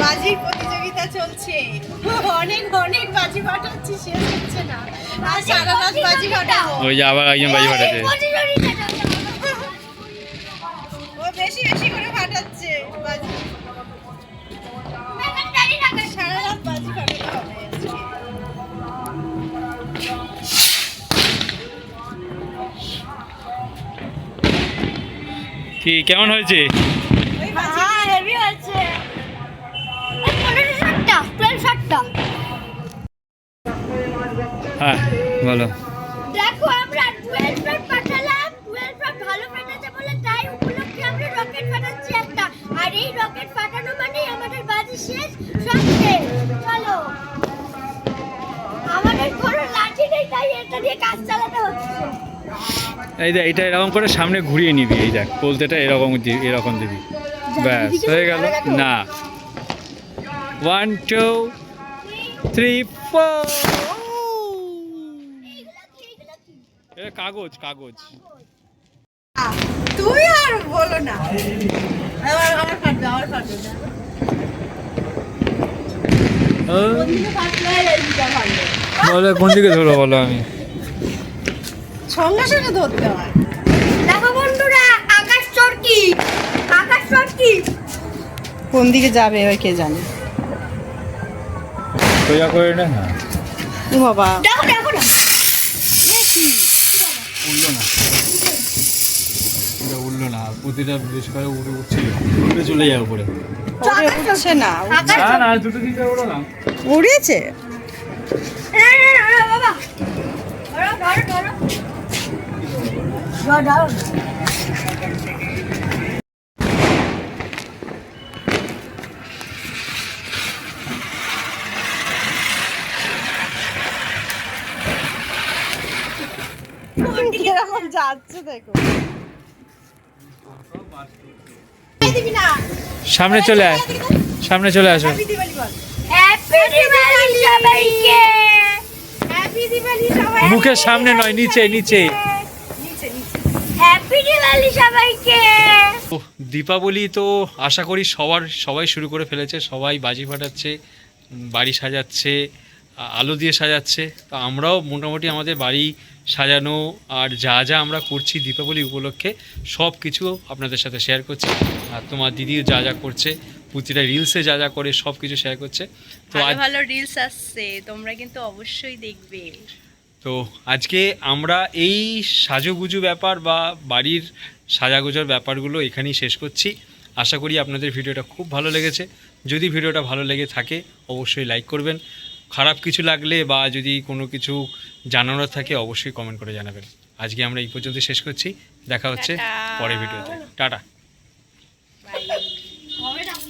বাজির প্রতিযোগিতা চলছে, অনেক অনেক বাজি ফাটাচ্ছি, শেষ হচ্ছে না। আর সারা রাত বাজি ফাটাবো। ওই যে আবার একজন বাজি ফাটাচ্ছে। ও বেশি বেশি করে ফাটাচ্ছে বাজি। সারা রাত বাজি ফাটাতে হবে আজকে। কি কেমন হয়েছে? হেভি হচ্ছে। হ্যাঁ বলো। দেখো আমরা 12 শট পাঠালাম, 12 শট ভালো ফাটাতে বলে তাই উপলক্ষে আমরা রকেট ফাটাচ্ছি একটা। আর এই রকেট ফাটানো মানেই আমাদের বাজি শেষ, সব শেষ। চলো, আমাদের কোনো লাঠি নেই তাই এটা দিয়ে কাজ চালাতে হচ্ছে। এই দেখ, এটা এরকম করে সামনে ঘুরিয়ে নিবি। এই দেখ বলতেটা এরকম দিবি, ব্যাস হয়ে গেল। না 1 2 3 4। এটা কাগজ কাগজ। তুই আর বলো না, আমার ফাটবে, আমার ফাটবে না। বলো কোন দিকে ধরো, বলো। আমি সঙ্গে সঙ্গে ধরতে হয়। দেখো বন্ধুরা, আকাশ চরকি, আকাশ চরকি। কোন দিকে যাবে এবার কে জানে। সোজা করে না। ও বাবা, দেখো দেখো না, উঠলো না, এটা উঠলো না। প্রতিটা বেশ করে উঠছে, উঠে চলে যায় উপরে। উঠছে না। না না, দুটো দিকে ওড়ো না। উড়েছে। বাবা ধরো ধরো ধরো ধরো। কিরকম যাচ্ছে দেখো। সামনে চলে আয়, সামনে চলে আসো। হ্যাপি দিওয়ালি বল। হ্যাপি দিওয়ালি সবাইকে, হ্যাপি দিওয়ালি সবাই। মুখের সামনে নয়, নিচে নিচে। নিচে নিচে। হ্যাপি দিওয়ালি সবাইকে। ও, দীপাবলি তো আশা করি সবাই শুরু করে ফেলেছে। সবাই বাজি ফাটাচ্ছে, বাড়ি সাজাচ্ছে, আলো দিয়ে সাজাচ্ছে। তো আমরাও মোটামুটি আমাদের বাড়ি সাজানো আর যা যা আমরা করছি দীপাবলি উপলক্ষে সব কিছু আপনাদের সাথে শেয়ার করছি। আর তোমার দিদিও যা যা করছে, প্রতিটা রিলসে যা যা করে সব কিছু শেয়ার করছে। তো ভালো ভালো রিলস আসছে, তোমরা কিন্তু অবশ্যই দেখবে। তো আজকে আমরা এই সাজুগুজু ব্যাপার বা বাড়ির সাজাগোজার ব্যাপারগুলো এখানেই শেষ করছি। আশা করি আপনাদের ভিডিওটা খুব ভালো লেগেছে। যদি ভিডিওটা ভালো লেগে থাকে অবশ্যই লাইক করবেন। খারাপ কিছু লাগলে বা যদি কোনো কিছু জানানোর থাকে অবশ্যই কমেন্ট করে জানাবেন। আজকে আমরা এই পর্যন্ত শেষ করছি। দেখা হচ্ছে টাটা। পরের ভিডিওতে। টাটা।